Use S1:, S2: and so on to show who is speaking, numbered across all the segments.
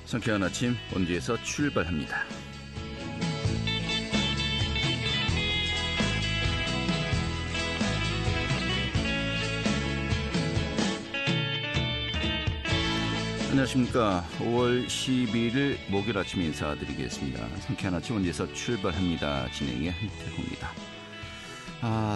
S1: 상쾌한 아침 원주에서 출발합니다. 안녕하십니까. 5월 12일 목요일 아침 인사드리겠습니다. 상쾌한 아침 원주에서 출발합니다. 진행의 한태호입니다.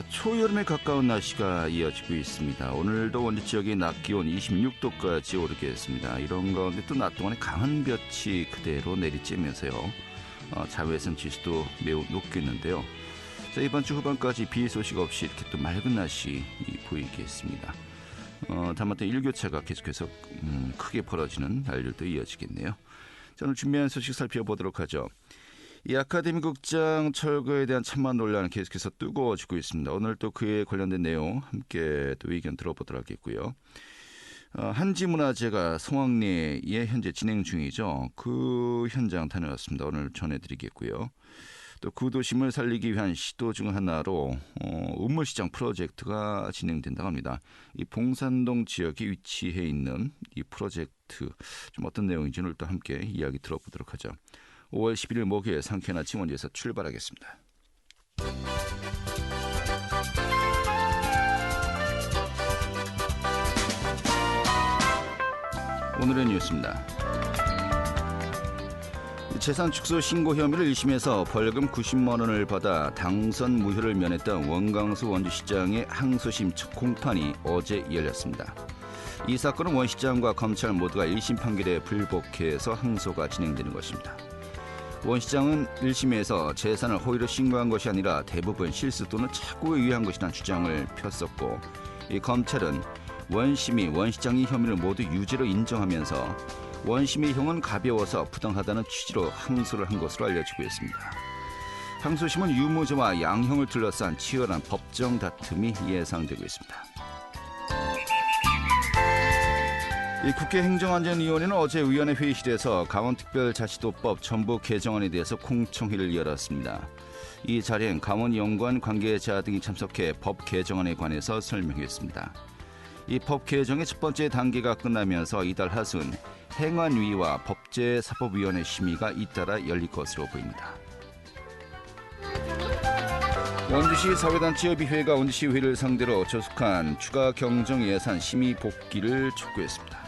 S1: 초여름에 가까운 날씨가 이어지고 있습니다. 오늘도 원주 지역의 낮 기온 26도까지 오르겠습니다. 이런 가운데 또 낮 동안에 강한 볕이 그대로 내리쬐면서요. 자외선 지수도 매우 높겠는데요. 자, 이번 주 후반까지 비 소식 없이 이렇게 또 맑은 날씨 보이겠습니다. 다만 또 일교차가 계속해서 크게 벌어지는 날들도 이어지겠네요. 자, 오늘 준비한 소식 살펴보도록 하죠. 이 아카데미 극장 철거에 대한 찬반 논란은 계속해서 뜨거워지고 있습니다. 오늘 또 그에 관련된 내용 함께 또 의견 들어보도록 하겠고요. 한지문화재가 성황리에 현재 진행 중이죠. 그 현장 다녀왔습니다. 오늘 전해드리겠고요. 또 구도심을 살리기 위한 시도 중 하나로 우물시장 프로젝트가 진행된다고 합니다. 이 봉산동 지역에 위치해 있는 이 프로젝트 좀 어떤 내용인지 오늘 또 함께 이야기 들어보도록 하죠. 5월 11일 목요일 상쾌한 아침 원주에서 출발하겠습니다. 오늘의 뉴스입니다. 재산 축소 신고 혐의를 1심에서 벌금 90만 원을 받아 당선 무효를 면했던 원광수 원주시장의 항소심 첫 공판이 어제 열렸습니다. 이 사건은 원 시장과 검찰 모두가 1심 판결에 불복해서 항소가 진행되는 것입니다. 원 시장은 1심에서 재산을 허위로 신고한 것이 아니라 대부분 실수 또는 착오에 의한 것이라는 주장을 폈었고, 이 검찰은 원심이 원 시장의 혐의를 모두 유죄로 인정하면서 원심의 형은 가벼워서 부당하다는 취지로 항소를 한 것으로 알려지고 있습니다. 항소심은 유무죄와 양형을 둘러싼 치열한 법정 다툼이 예상되고 있습니다. 이 국회 행정안전위원회는 어제 위원회 회의실에서 강원특별자치도법 전부 개정안에 대해서 공청회를 열었습니다. 이 자리엔 강원 연구원 관계자 등이 참석해 법 개정안에 관해서 설명했습니다. 이 법 개정의 첫 번째 단계가 끝나면서 이달 하순 행안위와 법제사법위원회 심의가 잇따라 열릴 것으로 보입니다. 원주시 사회단체협의회가 원주시의회를 상대로 저속한 추가 경정 예산 심의 복귀를 촉구했습니다.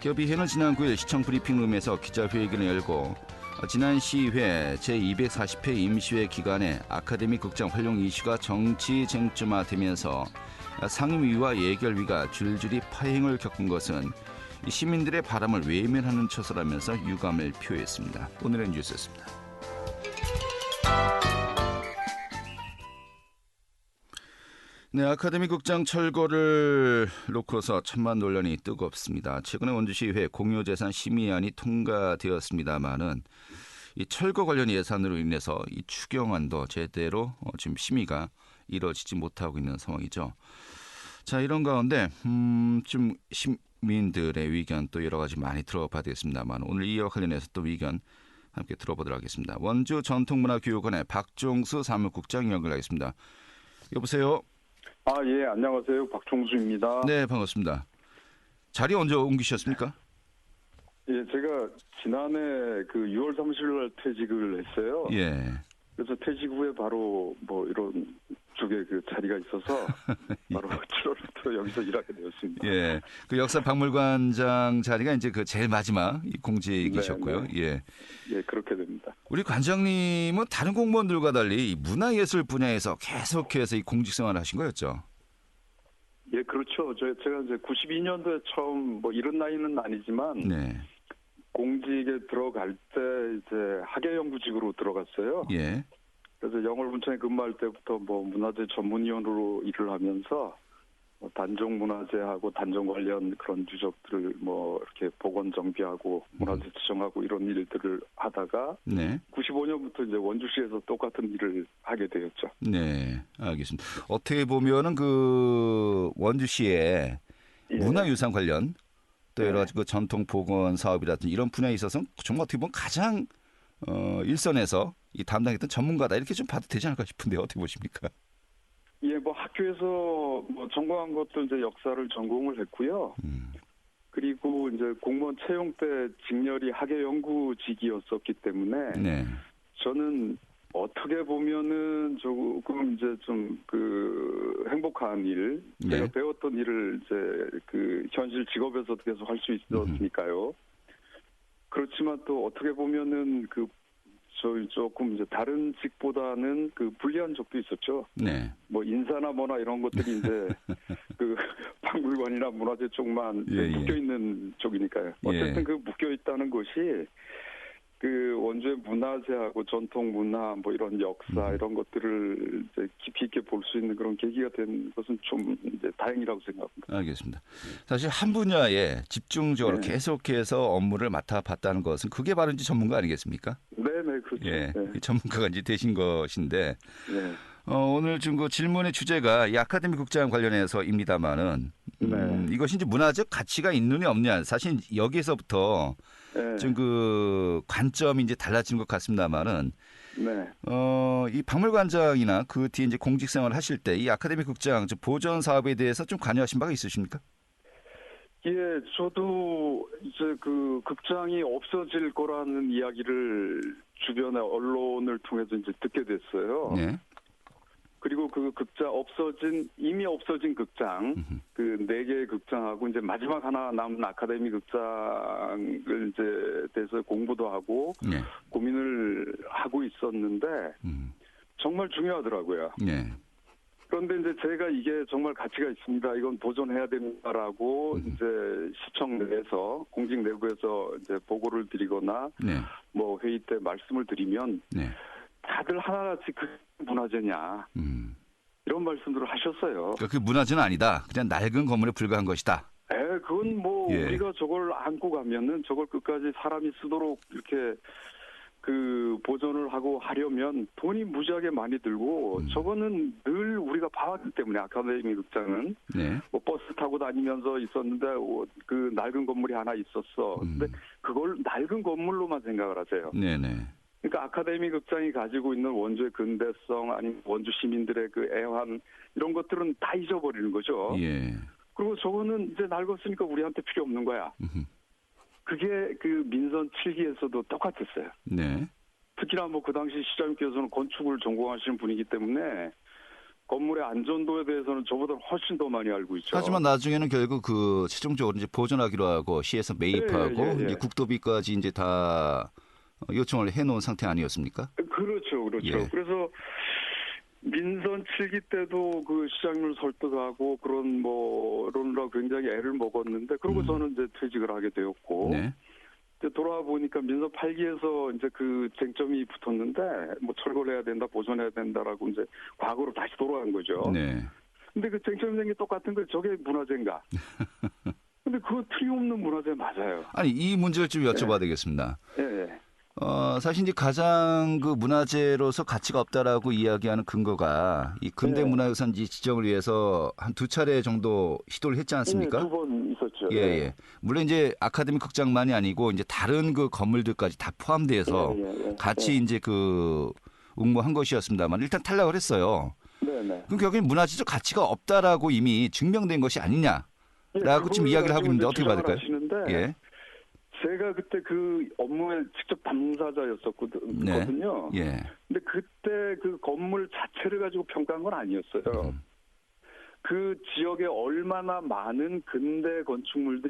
S1: 협의회는 지난 9일 시청 브리핑룸에서 기자회견을 열고 지난 시의회 제240회 임시회 기간에 아카데미 극장 활용 이슈가 정치 쟁점화되면서 상임위와 예결위가 줄줄이 파행을 겪은 것은 시민들의 바람을 외면하는 처사라면서 유감을 표했습니다. 오늘의 뉴스였습니다. 네, 아카데미 극장 철거를 놓고서 천만 논란이 뜨겁습니다. 최근에 원주시의회 공유재산 심의안이 통과되었습니다마는 이 철거 관련 예산으로 인해서 이 추경안도 제대로 지금 심의가 이루어지지 못하고 있는 상황이죠. 자, 이런 가운데 좀 시민들의 의견 또 여러 가지 많이 들어봐야 되겠습니다만 오늘 이와 관련해서 또 의견 함께 들어보도록 하겠습니다. 원주 전통문화교육원의 박종수 사무국장 연결하겠습니다. 여보세요.
S2: 예, 안녕하세요. 박종수입니다.
S1: 네, 반갑습니다. 자리 언제 옮기셨습니까?
S2: 예, 제가 지난해 6월 30일 날 퇴직을 했어요.
S1: 예.
S2: 그래서 퇴직 후에 바로 이런 쪽에 자리가 있어서 바로 7월부터 여기서 일하게 되었습니다.
S1: 예. 그 역사박물관장 자리가 이제 그 제일 마지막 공직이셨고요.
S2: 네.
S1: 예.
S2: 예, 그렇게 됩니다.
S1: 우리 관장님은 다른 공무원들과 달리 문화예술 분야에서 계속해서 이 공직 생활을 하신 거였죠?
S2: 예, 그렇죠. 제가 이제 92년도에 처음 이런 나이는 아니지만
S1: 네.
S2: 공직에 들어갈 때 이제 학예연구직으로 들어갔어요.
S1: 예.
S2: 그래서 영월군청에 근무할 때부터 문화재 전문위원으로 일을 하면서 단종 문화재하고 단종 관련 그런 유적들을 이렇게 복원 정비하고 문화재 지정하고 이런 일들을 하다가
S1: 네.
S2: 95년부터 이제 원주시에서 똑같은 일을 하게 되었죠.
S1: 네, 알겠습니다. 어떻게 보면은 그 원주시의
S2: 예.
S1: 문화유산 관련 또 여러
S2: 네.
S1: 가지 그 전통 복원 사업이라든지 이런 분야에 있어서 정말 어떻게 보면 가장 일선에서 이 담당했던 전문가다 이렇게 좀 봐도 되지 않을까 싶은데 어떻게 보십니까?
S2: 예, 학교에서 전공한 것도 이제 역사를 전공을 했고요. 그리고 이제 공무원 채용 때 직렬이 학예연구직이었었기 때문에
S1: 네.
S2: 저는 어떻게 보면은 조금 이제 좀 그 행복한 일, 제가
S1: 네.
S2: 배웠던 일을 이제 그 현실 직업에서도 계속 할 수 있었으니까요. 그렇지만 또 어떻게 보면은 그 저희 조금 이제 다른 직보다는 그 불리한 적도 있었죠.
S1: 네.
S2: 뭐 인사나 뭐나 이런 것들이 이제 그 박물관이나 문화재 쪽만
S1: 예, 예.
S2: 묶여 있는 쪽이니까요. 어쨌든
S1: 예.
S2: 그 묶여 있다는 것이 그 원주의 문화재하고 전통 문화 뭐 이런 역사 이런 것들을 이제 깊이 있게 볼 수 있는 그런 계기가 된 것은 좀 이제 다행이라고 생각합니다.
S1: 알겠습니다. 사실 한 분야에 집중적으로
S2: 네.
S1: 계속해서 업무를 맡아봤다는 것은 그게 바로 이제 전문가 아니겠습니까?
S2: 네네 그렇죠.
S1: 예,
S2: 네.
S1: 전문가가 이제 되신 것인데
S2: 네.
S1: 오늘 지금 그 질문의 주제가 이 아카데미 국장 관련해서입니다만은
S2: 네.
S1: 이것이 이제 문화적 가치가 있느냐 없느냐 사실 여기서부터
S2: 네.
S1: 좀 그 관점이 이제 달라진 것 같습니다만은
S2: 네.
S1: 이 박물관장이나 그 뒤에 이제 공직 생활을 하실 때 이 아카데미 국장 보존 사업에 대해서 좀 관여하신 바가 있으십니까?
S2: 예, 저도 이제 그 극장이 없어질 거라는 이야기를 주변의 언론을 통해서 이제 듣게 됐어요.
S1: 네.
S2: 그리고 그 극장 이미 없어진 극장, 그 4개의 극장하고 이제 마지막 하나 남은 아카데미 극장을 이제 대해서 공부도 하고
S1: 네.
S2: 고민을 하고 있었는데 정말 중요하더라고요.
S1: 네.
S2: 그런데 이제 제가 이게 정말 가치가 있습니다. 이건 보존해야 된다라고 이제 시청 내에서 공직 내부에서 이제 보고를 드리거나
S1: 네.
S2: 뭐 회의 때 말씀을 드리면
S1: 네.
S2: 다들 하나같이 그 문화재냐 이런 말씀들을 하셨어요.
S1: 그러니까 그 문화재는 아니다. 그냥 낡은 건물에 불과한 것이다.
S2: 그건 뭐
S1: 예.
S2: 우리가 저걸 안고 가면은 저걸 끝까지 사람이 쓰도록 이렇게 그 보존을 하고 하려면 돈이 무지하게 많이 들고 저거는 늘 우리가 봐왔기 때문에 아카데미 극장은
S1: 네.
S2: 뭐 버스 타고 다니면서 있었는데 그 낡은 건물이 하나 있었어. 근데 그걸 낡은 건물로만 생각을 하세요.
S1: 네네.
S2: 그러니까 아카데미 극장이 가지고 있는 원주의 근대성 아니면 원주 시민들의 그 애환 이런 것들은 다 잊어버리는 거죠.
S1: 예.
S2: 그리고 저거는 이제 낡았으니까 우리한테 필요 없는 거야. 그게 그 민선 7기에서도 똑같았어요.
S1: 네.
S2: 특히나 뭐 그 당시 시장님께서는 건축을 전공하시는 분이기 때문에 건물의 안전도에 대해서는 저보다 훨씬 더 많이 알고 있죠.
S1: 하지만 나중에는 결국 그 최종적으로 이제 보존하기로 하고 시에서 매입하고
S2: 예.
S1: 이제 국도비까지 이제 다 요청을 해놓은 상태 아니었습니까?
S2: 그렇죠.
S1: 예.
S2: 그래서 민선 7기 때도 그 시장님을 설득하고 그런 뭐론으로 굉장히 애를 먹었는데 그러고 저는 이제 퇴직을 하게 되었고
S1: 네.
S2: 이제 돌아와 보니까 민선 8기에서 이제 그 쟁점이 붙었는데 뭐 철거를 해야 된다, 보존해야 된다라고 이제 과거로 다시 돌아간 거죠.
S1: 네.
S2: 근데 그 쟁점이 생긴 게 똑같은 거 저게 문화재인가? 근데 그거 틀림없는 문화재 맞아요.
S1: 아니 이 문제를 좀 여쭤봐야 되겠습니다.
S2: 예.
S1: 사실 이제 가장 그 문화재로서 가치가 없다라고 이야기하는 근거가 이 근대문화유산지 지정을 위해서 한 2차례 정도 시도를 했지 않습니까?
S2: 2번 있었죠.
S1: 예. 물론 이제 아카데미 극장만이 아니고 이제 다른 그 건물들까지 다 포함돼서 같이 이제 그 응모한 것이었습니다만 일단 탈락을 했어요.
S2: 네네.
S1: 그럼 결국엔 문화재적 가치가 없다라고 이미 증명된 것이 아니냐라고 지금 이야기를 하고 있는데 어떻게 받을까요? 예.
S2: 제가 그때 그 업무에 직접 당사자였었거든요.
S1: 예.
S2: 근데 그때 그 건물 자체를 가지고 평가한 건 아니었어요. 그 지역에 얼마나 많은 근대 건축물이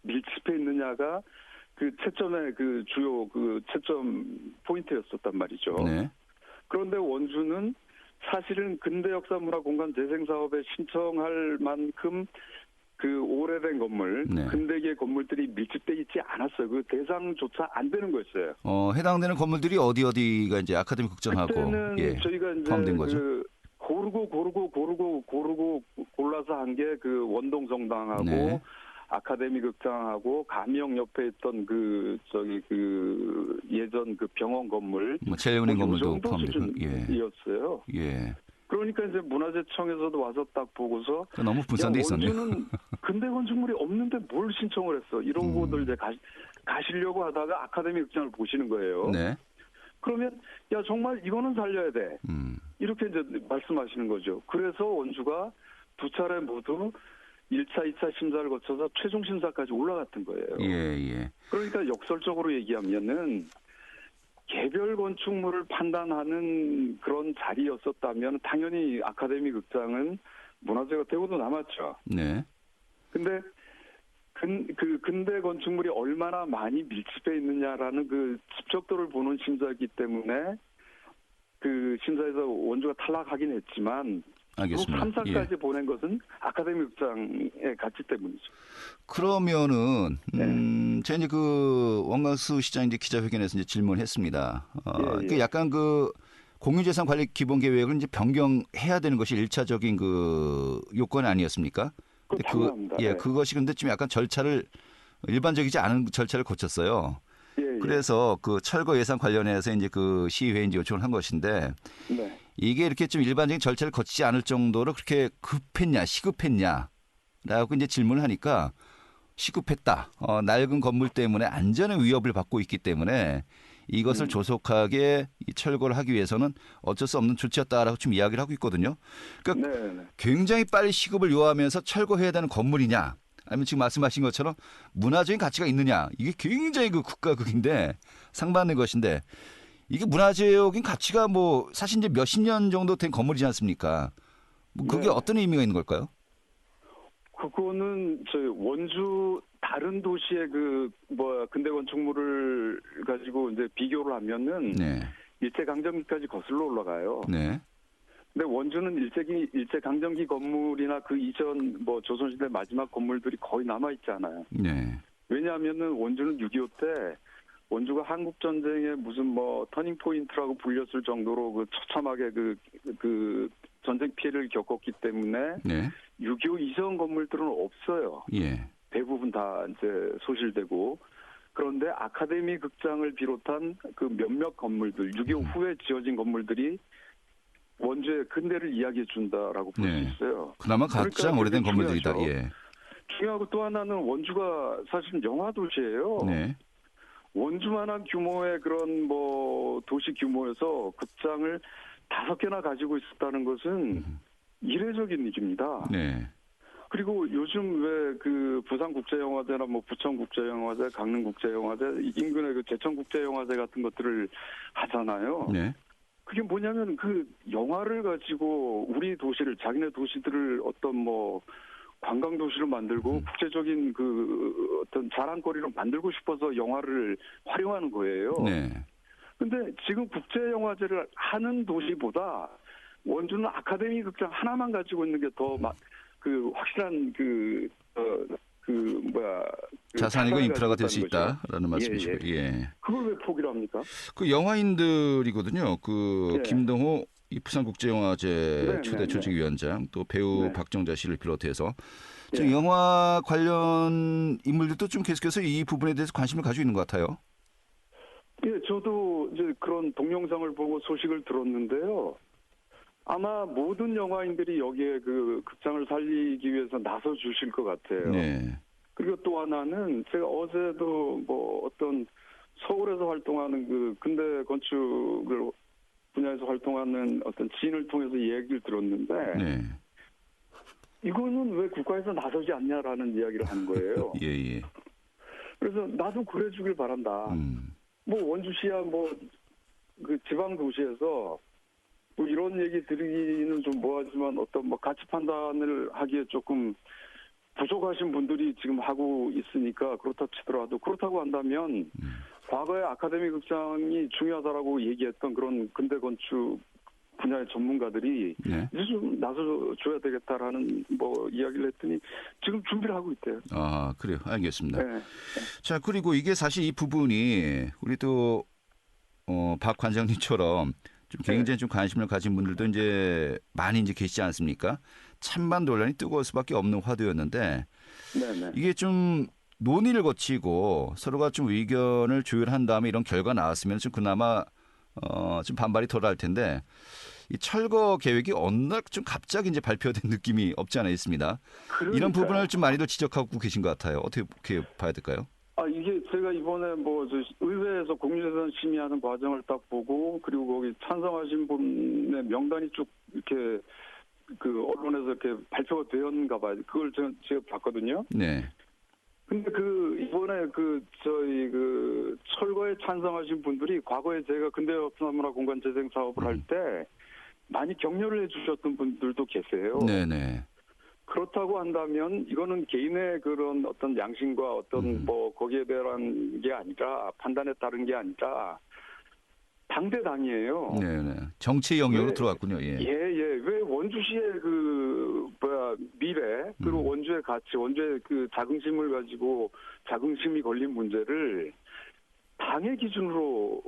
S2: 밀집해 있느냐가 그 채점의 그 주요 그 채점 포인트였었단 말이죠.
S1: 네.
S2: 그런데 원주는 사실은 근대 역사 문화 공간 재생 사업에 신청할 만큼 그 오래된 건물,
S1: 네.
S2: 근대기의 건물들이 밀집돼 있지 않았어요. 그 대상조차 안 되는 거였어요.
S1: 해당되는 건물들이 어디가 이제 아카데미 극장하고
S2: 그때는 저희가 이제
S1: 포함된 거죠.
S2: 그 고르고 골라서 한 게 그 원동성당하고
S1: 네.
S2: 아카데미 극장하고 감영 옆에 있던 그 예전 그 병원 건물,
S1: 뭐 제일은행 건물도 포함되고.
S2: 수준이었어요.
S1: 예.
S2: 그러니까 이제 문화재청에서도 와서 딱 보고서
S1: 너무 분산돼 있었네요.
S2: 원주는 근대 건축물이 없는데 뭘 신청을 했어? 이러고들 이제 가시려고 하다가 아카데미 극장을 보시는 거예요.
S1: 네.
S2: 그러면 야 정말 이거는 살려야 돼. 이렇게 이제 말씀하시는 거죠. 그래서 원주가 2차례 모두 1차, 2차 심사를 거쳐서 최종 심사까지 올라갔던 거예요.
S1: 예, 예.
S2: 그러니까 역설적으로 얘기하면은 개별 건축물을 판단하는 그런 자리였었다면 당연히 아카데미 극장은 문화재가 되고도 남았죠.
S1: 네.
S2: 근데 그 근대 건축물이 얼마나 많이 밀집해 있느냐라는 그 집적도를 보는 심사이기 때문에 그 심사에서 원주가 탈락하긴 했지만
S1: 알겠습니다.
S2: 3사까지
S1: 예.
S2: 보낸 것은 아카데미 극장의 가치 때문이죠.
S1: 그러면은
S2: 네.
S1: 제가 이제 그 원광수 시장 이제 기자회견에서 이제 질문했습니다.
S2: 예,
S1: 그
S2: 예.
S1: 약간 그 공유재산 관리 기본 계획을 이제 변경해야 되는 것이 일차적인 그 요건 아니었습니까?
S2: 그거
S1: 근데
S2: 당연합니다.
S1: 예,
S2: 예.
S1: 그것이 근데 좀 약간 절차를 일반적이지 않은 절차를 거쳤어요.
S2: 예, 예.
S1: 그래서 그 철거 예산 관련해서 이제 그 시의회에 이제 요청을 한 것인데
S2: 네.
S1: 이게 이렇게 좀 일반적인 절차를 거치지 않을 정도로 그렇게 급했냐, 시급했냐라고 이제 질문을 하니까 시급했다. 낡은 건물 때문에 안전의 위협을 받고 있기 때문에 이것을 조속하게 이 철거를 하기 위해서는 어쩔 수 없는 조치였다라고 좀 이야기를 하고 있거든요. 그러니까
S2: 네, 네.
S1: 굉장히 빨리 시급을 요하면서 철거해야 되는 건물이냐, 아니면 지금 말씀하신 것처럼 문화적인 가치가 있느냐, 이게 굉장히 그 국가극인데 상반된 것인데 이게 문화적인 가치가 뭐 사실 이제 몇십 년 정도 된 건물이지 않습니까? 뭐 그게
S2: 네.
S1: 어떤 의미가 있는 걸까요?
S2: 그거는 저 원주 다른 도시의 그 근대 건축물을 가지고 이제 비교를 하면은
S1: 네,
S2: 일제 강점기까지 거슬러 올라가요.
S1: 네,
S2: 근데 원주는 일제 강점기 건물이나 그 이전 조선시대 마지막 건물들이 거의 남아 있지 않아요.
S1: 네,
S2: 왜냐하면은 원주는 6.25 때 원주가 한국 전쟁의 무슨 터닝 포인트라고 불렸을 정도로 그 처참하게 그 전쟁 피해를 겪었기 때문에
S1: 네,
S2: 6.25 이전 건물들은 없어요.
S1: 예,
S2: 대부분 다 이제 소실되고. 그런데 아카데미 극장을 비롯한 그 몇몇 건물들, 6.25 후에 지어진 건물들이 원주의 근대를 이야기해 준다라고 볼 수
S1: 네.
S2: 있어요.
S1: 그나마 가장
S2: 그러니까
S1: 오래된
S2: 그게
S1: 건물들이다.
S2: 중요하죠.
S1: 예,
S2: 중요하고 또 하나는 원주가 사실 영화 도시예요.
S1: 네,
S2: 원주만한 규모의 그런 도시 규모에서 극장을 5개나 가지고 있었다는 것은 이례적인 일입니다.
S1: 네,
S2: 그리고 요즘 왜 그 부산국제영화제나 부천국제영화제, 강릉국제영화제, 인근의 그 제천국제영화제 같은 것들을 하잖아요.
S1: 네,
S2: 그게 뭐냐면 그 영화를 가지고 우리 도시를, 자기네 도시들을 어떤 관광 도시로 만들고 국제적인 그 어떤 자랑거리로 만들고 싶어서 영화를 활용하는 거예요.
S1: 네.
S2: 근데 지금 국제영화제를 하는 도시보다 원주는 아카데미 극장 하나만 가지고 있는 게 더 확실한
S1: 자산이고 인프라가 될 수
S2: 가지고 있다는
S1: 있다라는
S2: 거죠.
S1: 말씀이시고요. 예.
S2: 그걸 왜 포기를 합니까?
S1: 그 영화인들이거든요. 그
S2: 예.
S1: 김동호 이 부산국제영화제
S2: 네,
S1: 초대
S2: 네,
S1: 조직위원장, 또 배우
S2: 네.
S1: 박정자 씨를 비롯해서
S2: 예.
S1: 지금 영화 관련 인물들도 좀 계속해서 이 부분에 대해서 관심을 가지고 있는 것 같아요.
S2: 예, 저도 이제 그런 동영상을 보고 소식을 들었는데요. 아마 모든 영화인들이 여기에 그 극장을 살리기 위해서 나서 주실 것 같아요.
S1: 네,
S2: 그리고 또 하나는 제가 어제도 어떤 서울에서 활동하는 그 근대 건축을 분야에서 활동하는 어떤 지인을 통해서 얘기를 들었는데
S1: 네,
S2: 이거는 왜 국가에서 나서지 않냐라는 이야기를 하는 거예요.
S1: 예, 예.
S2: 그래서 나도 그래 주길 바란다. 원주시야 그 지방 도시에서 이런 얘기 드리기는 좀 뭐하지만 어떤 가치 판단을 하기에 조금 부족하신 분들이 지금 하고 있으니까 그렇다 치더라도 그렇다고 한다면 과거에 아카데미 극장이 중요하다라고 얘기했던 그런 근대 건축 분야의 전문가들이
S1: 네.
S2: 이제 좀 나서줘야 되겠다라는 이야기를 했더니 지금 준비를 하고 있대요.
S1: 아, 그래요. 알겠습니다.
S2: 네.
S1: 자, 그리고 이게 사실 이 부분이 우리 또 박 관장님처럼 좀 굉장히 좀 관심을 가진 분들도 이제 많이 이제 계시지 않습니까? 찬반 논란이 뜨거울 수밖에 없는 화두였는데
S2: 네네.
S1: 이게 좀 논의를 거치고 서로가 좀 의견을 조율한 다음에 이런 결과 나왔으면 좀 그나마 좀 반발이 덜할 텐데 이 철거 계획이 어느 날 좀 갑자기 이제 발표된 느낌이 없지 않아 있습니다. 이런 부분을 좀 많이들 지적하고 계신 것 같아요. 어떻게 봐야 될까요?
S2: 이게 제가 이번에 의회에서 공유재산 심의하는 과정을 딱 보고 그리고 거기 찬성하신 분의 명단이 쭉 이렇게 그 언론에서 이렇게 발표가 되었는가 봐요. 그걸 제가 봤거든요.
S1: 네.
S2: 근데 이번에 저희 철거에 찬성하신 분들이 과거에 제가 근대협산문화 공간 재생 사업을 할 때 많이 격려를 해주셨던 분들도 계세요.
S1: 네네.
S2: 그렇다고 한다면 이거는 개인의 그런 어떤 양심과 어떤 뭐 거기에 대한 게 아니라 판단에 따른 게 아니라 당대당이에요.
S1: 네네. 정치 영역으로 들어왔군요. 예.
S2: 왜 원주시의 미래 그리고 원주의 가치, 원주의 자긍심을 가지고 자긍심이 걸린 문제를 당의 기준으로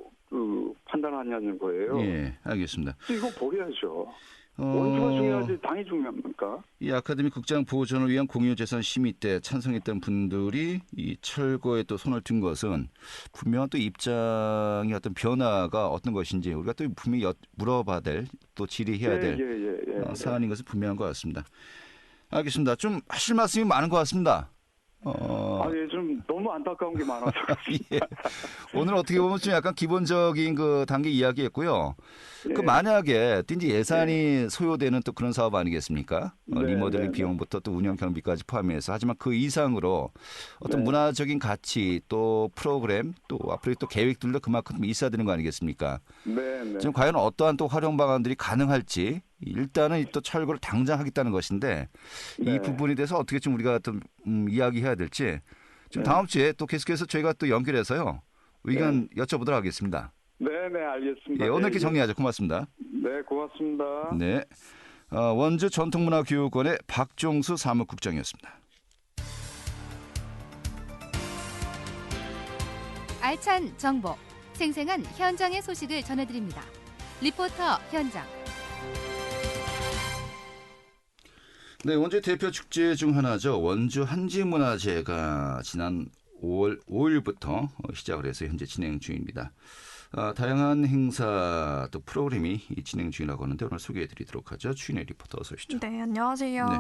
S2: 판단하냐는 거예요.
S1: 예, 알겠습니다.
S2: 이거 버려야죠. 원주가 중요하지 당이 중요합니까?
S1: 이 아카데미 극장 보존을 위한 공유재산 심의 때 찬성했던 분들이 이 철거에 또 손을 든 것은 분명한 또 입장의 어떤 변화가 어떤 것인지 우리가 또 분명히 물어봐야 될, 또 질의해야 될 사안인 것은 분명한 것 같습니다. 알겠습니다. 좀 하실 말씀이 많은 것 같습니다.
S2: 좀 너무 안타까운 게 많아서.
S1: 예. 오늘 어떻게 보면 좀 약간 기본적인 그 단계 이야기했고요.
S2: 예.
S1: 만약에 또 이제 예산이 소요되는 또 그런 사업 아니겠습니까? 리모델링 비용부터 또 운영 경비까지 포함해서, 하지만 그 이상으로 어떤 문화적인 가치 또 프로그램 또 앞으로 또 계획들도 그만큼 있어야 되는 거 아니겠습니까? 지금 과연 어떠한 또 활용 방안들이 가능할지, 일단은 또 철거를 당장 하겠다는 것인데 이 부분에 대해서 어떻게 좀 우리가 또 이야기해야 될지 좀 다음 주에 또 계속해서 저희가 또 연결해서요 의견 여쭤보도록 하겠습니다.
S2: 네, 알겠습니다.
S1: 예, 오늘 이렇게 정리하죠. 고맙습니다.
S2: 네, 고맙습니다.
S1: 네, 원주 전통문화교육원의 박종수 사무국장이었습니다.
S3: 알찬 정보, 생생한 현장의 소식을 전해드립니다. 리포터 현장.
S1: 네, 원주 대표 축제 중 하나죠. 원주 한지문화제가 지난 5월 5일부터 시작을 해서 현재 진행 중입니다. 다양한 행사 또 프로그램이 진행 중이라고 하는데 오늘 소개해드리도록 하죠. 추인혜 리포터 어서 오시죠.
S4: 네, 안녕하세요.
S1: 네.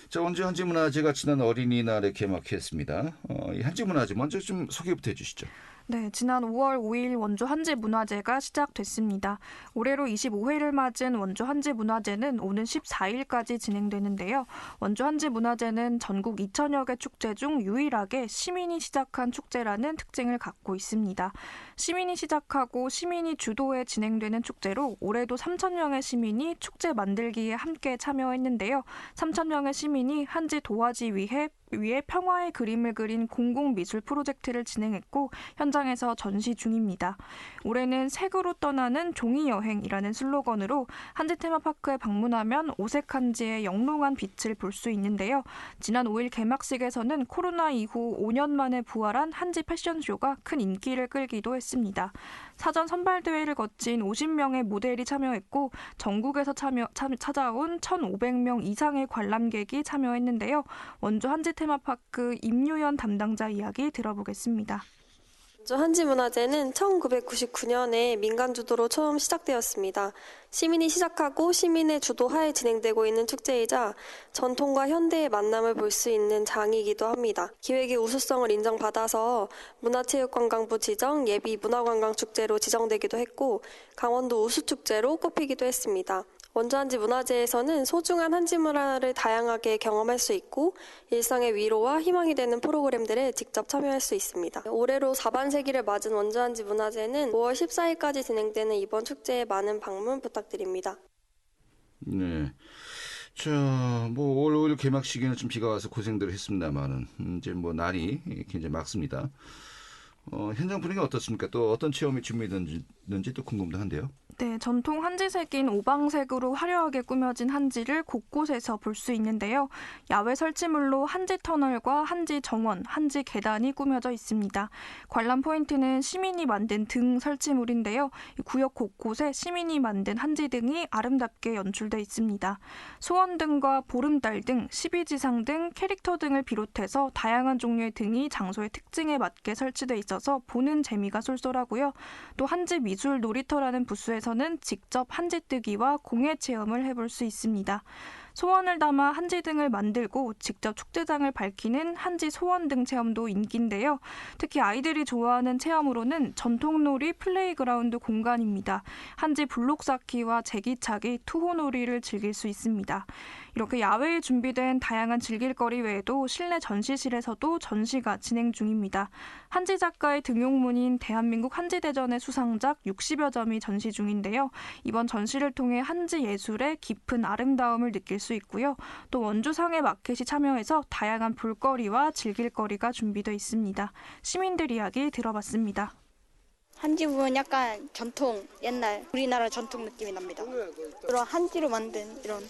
S1: 자, 원주 한지문화제가 지난 어린이날에 개막했습니다. 이 한지문화제 먼저 좀 소개부터 해주시죠.
S4: 네, 지난 5월 5일 원주 한지문화제가 시작됐습니다. 올해로 25회를 맞은 원주 한지문화제는 오는 14일까지 진행되는데요. 원주 한지문화제는 전국 2천여 개 축제 중 유일하게 시민이 시작한 축제라는 특징을 갖고 있습니다. 시민이 시작하고 시민이 주도해 진행되는 축제로 올해도 3,000명의 시민이 축제 만들기에 함께 참여했는데요. 3,000명의 시민이 한지 도화지 위에 평화의 그림을 그린 공공미술 프로젝트를 진행했고 현장에서 전시 중입니다. 올해는 색으로 떠나는 종이여행이라는 슬로건으로 한지 테마파크에 방문하면 오색 한지의 영롱한 빛을 볼 수 있는데요. 지난 5일 개막식에서는 코로나 이후 5년 만에 부활한 한지 패션쇼가 큰 인기를 끌기도 했습니다. 사전 선발대회를 거친 50명의 모델이 참여했고 전국에서 찾아온 1,500명 이상의 관람객이 참여했는데요. 원주 한지 테마파크 임유연 담당자 이야기 들어보겠습니다.
S5: 원주 한지문화제는 1999년에 민간 주도로 처음 시작되었습니다. 시민이 시작하고 시민의 주도하에 진행되고 있는 축제이자 전통과 현대의 만남을 볼 수 있는 장이기도 합니다. 기획의 우수성을 인정받아서 문화체육관광부 지정 예비 문화관광축제로 지정되기도 했고 강원도 우수축제로 꼽히기도 했습니다. 원주 한지문화제에서는 소중한 한지 문화를 다양하게 경험할 수 있고 일상의 위로와 희망이 되는 프로그램들에 직접 참여할 수 있습니다. 올해로 4반세기를 맞은 원주 한지문화제는 5월 14일까지 진행되는 이번 축제에 많은 방문 부탁드립니다.
S1: 네. 자, 5월 5일 개막 시기는 좀 비가 와서 고생들을 했습니다만은 이제 날이 굉장히 맑습니다. 현장 분위기가 어떻습니까? 또 어떤 체험이 준비되는지 또 궁금도 한데요.
S4: 네, 전통 한지색인 오방색으로 화려하게 꾸며진 한지를 곳곳에서 볼 수 있는데요. 야외 설치물로 한지 터널과 한지 정원, 한지 계단이 꾸며져 있습니다. 관람 포인트는 시민이 만든 등 설치물인데요. 구역 곳곳에 시민이 만든 한지 등이 아름답게 연출돼 있습니다. 소원등과 보름달 등 12지상 등 캐릭터 등을 비롯해서 다양한 종류의 등이 장소의 특징에 맞게 설치돼 있어서 보는 재미가 쏠쏠하고요. 또 한지 미술 놀이터라는 부스에서는 직접 한지 뜨기와 공예 체험을 해볼 수 있습니다. 소원을 담아 한지 등을 만들고 직접 축제장을 밝히는 한지 소원 등 체험도 인기인데요. 특히 아이들이 좋아하는 체험으로는 전통놀이 플레이그라운드 공간입니다. 한지 블록 쌓기와 제기차기, 투호놀이를 즐길 수 있습니다. 이렇게 야외에 준비된 다양한 즐길거리 외에도 실내 전시실에서도 전시가 진행 중입니다. 한지 작가의 등용문인 대한민국 한지대전의 수상작 60여 점이 전시 중인데요. 이번 전시를 통해 한지 예술의 깊은 아름다움을 느낄 수 있고요. 또 원주상해 마켓이 참여해서 다양한 볼거리와 즐길거리가 준비되어 있습니다. 시민들 이야기 들어봤습니다.
S6: 한지부는 약간 전통, 옛날 우리나라 전통 느낌이 납니다. 그런 한지로 만든 이런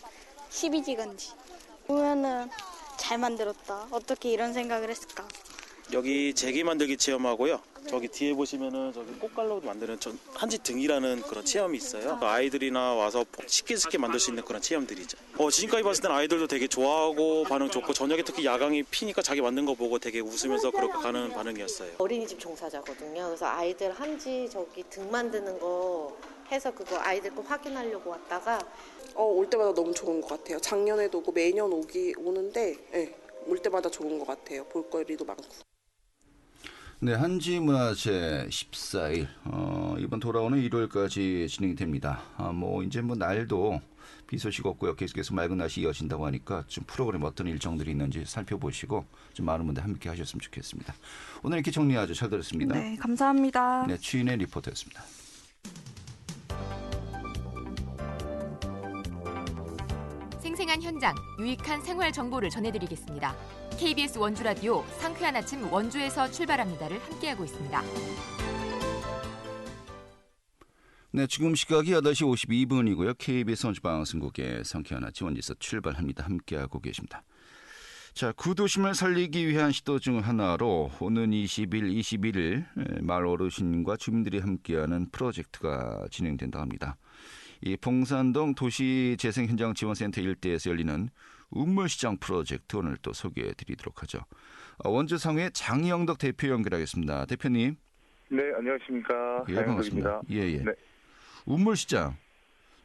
S6: 12지간지 보면은 잘 만들었다. 어떻게 이런 생각을 했을까?
S7: 여기 제기 만들기 체험하고요. 저기 뒤에 보시면은 저기 꽃갈로 만드는 한지 등이라는 그런 체험이 있어요. 아이들이나 와서 쉽게 만들 수 있는 그런 체험들이죠. 지금까지 봤을 때는 아이들도 되게 좋아하고 반응 좋고 저녁에 특히 야광이 피니까 자기 만든 거 보고 되게 웃으면서 그렇게 가는 반응이었어요.
S8: 어린이집 종사자거든요. 그래서 아이들 한지 저기 등 만드는 거 해서 그거 아이들 거 확인하려고 왔다가
S9: 올 때마다 너무 좋은 것 같아요. 작년에도 오고 매년 오는데 올 때마다 좋은 것 같아요. 볼거리도 많고.
S1: 네, 한지문화제 14일 이번 돌아오는 일요일까지 진행이 됩니다. 이제 날도 비 소식 없고요. 계속해서 맑은 날씨 이어진다고 하니까 좀 프로그램 어떤 일정들이 있는지 살펴보시고 좀 많은 분들 함께 하셨으면 좋겠습니다. 오늘 이렇게 정리하죠. 잘 들었습니다.
S4: 네, 감사합니다.
S1: 네, 취인의 리포터였습니다.
S3: 생생한 현장, 유익한 생활 정보를 전해드리겠습니다. KBS 원주라디오 상쾌한 아침 원주에서 출발합니다를 함께하고 있습니다.
S1: 네, 지금 시각이 8시 52분이고요. KBS 원주방송국의 상쾌한 아침 원주에서 출발합니다. 함께하고 계십니다. 자, 구도심을 살리기 위한 시도 중 하나로 오는 20일, 21일 마을 어르신과 주민들이 함께하는 프로젝트가 진행된다고 합니다. 이 봉산동 도시재생현장지원센터 일대에서 열리는 우물시장 프로젝트 오늘 또 소개해드리도록 하죠. 원주상회 장영덕 대표 연결하겠습니다. 대표님.
S10: 네, 안녕하십니까.
S1: 예, 반갑습니다. 예.
S10: 네.
S1: 우물시장.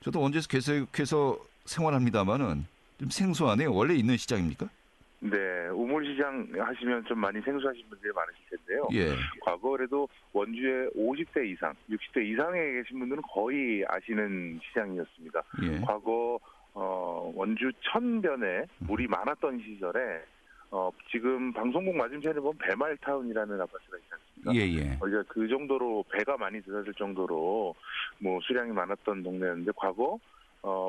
S1: 저도 원주에서 계속해서 생활합니다만은 좀 생소하네요. 원래 있는 시장입니까?
S10: 네, 우물시장 하시면 좀 많이 생소하신 분들이 많으실 텐데요.
S1: 예.
S10: 과거에도 원주에 50대 이상, 60대 이상에 계신 분들은 거의 아시는 시장이었습니다.
S1: 예.
S10: 과거 원주 천변에 물이 많았던 시절에 지금 방송국 맞은편에 보면 배말타운이라는 아파트가 있지 않습니까?
S1: 예.
S10: 우리가 그 정도로 배가 많이 들어설 정도로 수량이 많았던 동네였는데 과거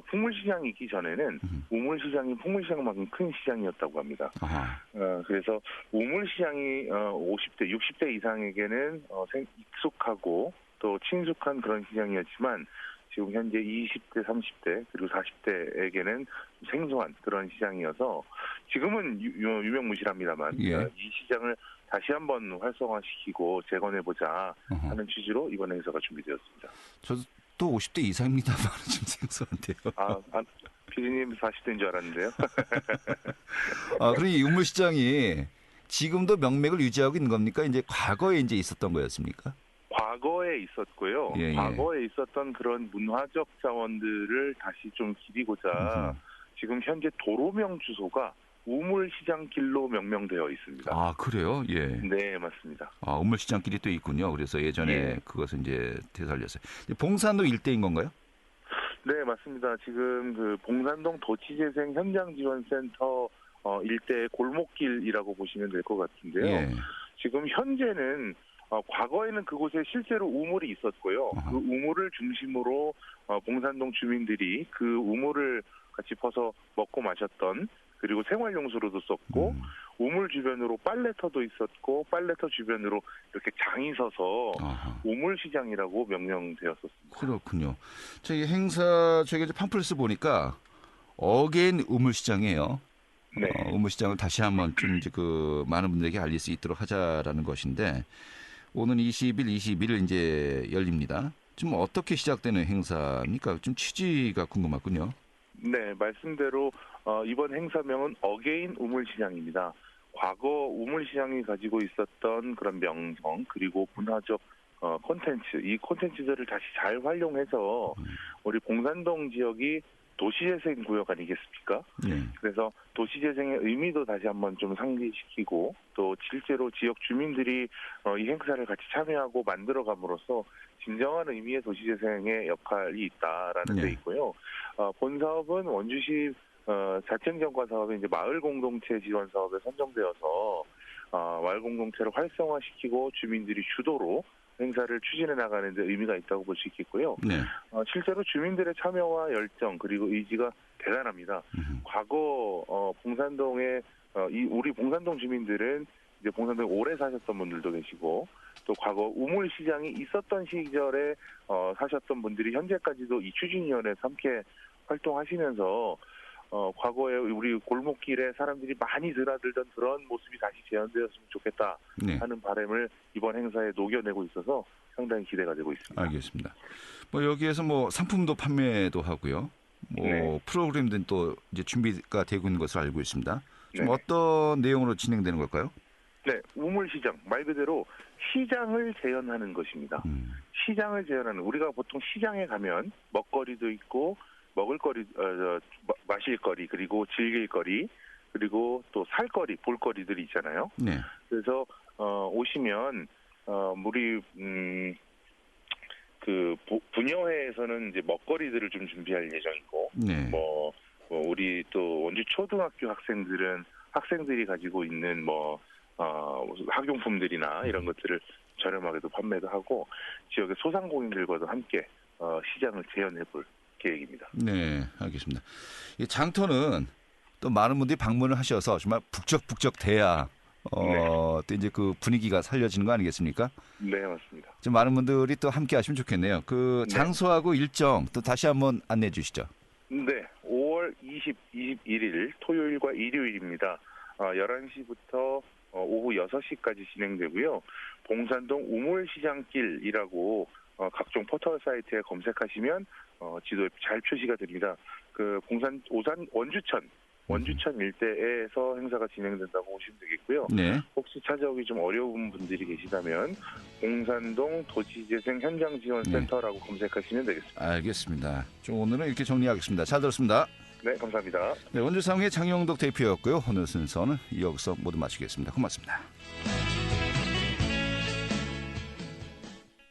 S10: 풍물시장이 있기 전에는 우물시장이 풍물시장만큼 큰 시장이었다고 합니다. 그래서 우물시장이 50대, 60대 이상에게는 익숙하고 또 친숙한 그런 시장이었지만 지금 현재 20대, 30대 그리고 40대에게는 생소한 그런 시장이어서 지금은 유명무실합니다만
S1: 예.
S10: 이 시장을 다시 한번 활성화시키고 재건해보자 하는 취지로 이번 행사가 준비되었습니다.
S1: 저도 또 50대 이상입니다만 좀 생소한데요.
S10: 피디님 40대인 줄 알았는데요.
S1: 그럼 이 우물시장이 지금도 명맥을 유지하고 있는 겁니까? 이제 과거에 이제 있었던 거였습니까?
S10: 과거에 있었고요.
S1: 예.
S10: 과거에 있었던 그런 문화적 자원들을 다시 좀 기리고자 지금 현재 도로명 주소가 우물시장 길로 명명되어 있습니다.
S1: 아, 그래요? 예.
S10: 네, 맞습니다.
S1: 우물시장길이 또 있군요. 그래서 예전에 그것을 이제 되살렸어요. 봉산도 일대인 건가요?
S10: 네, 맞습니다. 지금 그 봉산동 도시재생 현장지원센터 일대 골목길이라고 보시면 될 것 같은데요.
S1: 예.
S10: 지금 현재는 과거에는 그곳에 실제로 우물이 있었고요. 그 우물을 중심으로 봉산동 주민들이 그 우물을 같이 퍼서 먹고 마셨던 그리고 생활용수로도 썼고 우물 주변으로 빨래터도 있었고 빨래터 주변으로 이렇게 장이 서서 우물시장이라고 명명되었었습니다.
S1: 그렇군요. 저희 행사 저기 이제 팜플스 보니까 어게인 우물시장이에요.
S10: 네.
S1: 우물시장을 다시 한번 좀 이제 많은 분들에게 알릴 수 있도록 하자라는 것인데 오는 20일, 21일 이제 열립니다. 좀 어떻게 시작되는 행사입니까? 좀 취지가 궁금하군요.
S10: 네, 말씀대로 이번 행사명은 어게인 우물시장입니다. 과거 우물시장이 가지고 있었던 그런 명성 그리고 문화적 콘텐츠, 이 콘텐츠들을 다시 잘 활용해서 우리 봉산동 지역이 도시재생 구역 아니겠습니까? 그래서 도시재생의 의미도 다시 한번 좀 상기시키고 또 실제로 지역 주민들이 이 행사를 같이 참여하고 만들어감으로써 진정한 의미의 도시재생의 역할이 있다라는 데 있고요. 본 사업은 원주시 자치행정과 사업이 이제 마을 공동체 지원 사업에 선정되어서 마을 공동체를 활성화시키고 주민들이 주도로 행사를 추진해 나가는 데 의미가 있다고 볼 수 있겠고요. 실제로 주민들의 참여와 열정 그리고 의지가 대단합니다. 과거 봉산동에 우리 봉산동 주민들은 이제 봉산동에 오래 사셨던 분들도 계시고 또 과거 우물시장이 있었던 시절에 사셨던 분들이 현재까지도 이 추진위원회에서 함께 활동하시면서 과거에 우리 골목길에 사람들이 많이 드나들던 그런 모습이 다시 재현되었으면 좋겠다 하는 바람을 이번 행사에 녹여내고 있어서 상당히 기대가 되고 있습니다.
S1: 알겠습니다. 뭐 여기에서 뭐 상품도 판매도 하고요. 뭐 프로그램들은 또 이제 준비가 되고 있는 것으로 알고 있습니다. 좀 어떤 내용으로 진행되는 걸까요?
S10: 네, 우물시장 말 그대로 시장을 재현하는 것입니다. 시장을 재현하는 우리가 보통 시장에 가면 먹거리도 있고 먹을거리, 마실거리 그리고 즐길거리 그리고 또 살거리, 볼거리들이 있잖아요. 그래서 오시면 우리 그 분여회에서는 이제 먹거리들을 좀 준비할 예정이고, 뭐 우리 또 원주 초등학교 학생들이 가지고 있는 학용품들이나 이런 것들을 저렴하게도 판매도 하고 지역의 소상공인들과도 함께 시장을 재현해볼 계획입니다.
S1: 네, 알겠습니다. 이 장터는 또 많은 분들이 방문을 하셔서 정말 북적북적 돼야 또 이제 그 분위기가 살려지는 거 아니겠습니까?
S10: 네, 맞습니다.
S1: 좀 많은 분들이 또 함께 하시면 좋겠네요. 그 장소하고 일정 또 다시 한번 안내해 주시죠.
S10: 네, 5월 21일 토요일과 일요일입니다. 11시부터 오후 6시까지 진행되고요. 봉산동 우물시장길이라고 각종 포털 사이트에 검색하시면 지도에 잘 표시가 됩니다. 그 원주천 일대에서 행사가 진행된다고 보시면 되겠고요. 혹시 찾아오기 좀 어려운 분들이 계시다면 봉산동 도시재생 현장지원센터라고 검색하시면 되겠습니다.
S1: 알겠습니다. 좀 오늘은 이렇게 정리하겠습니다. 잘 들었습니다.
S10: 네, 감사합니다.
S1: 네, 원주상의 장영덕 대표였고요. 오늘 순서는 여기서 모두 마치겠습니다. 고맙습니다.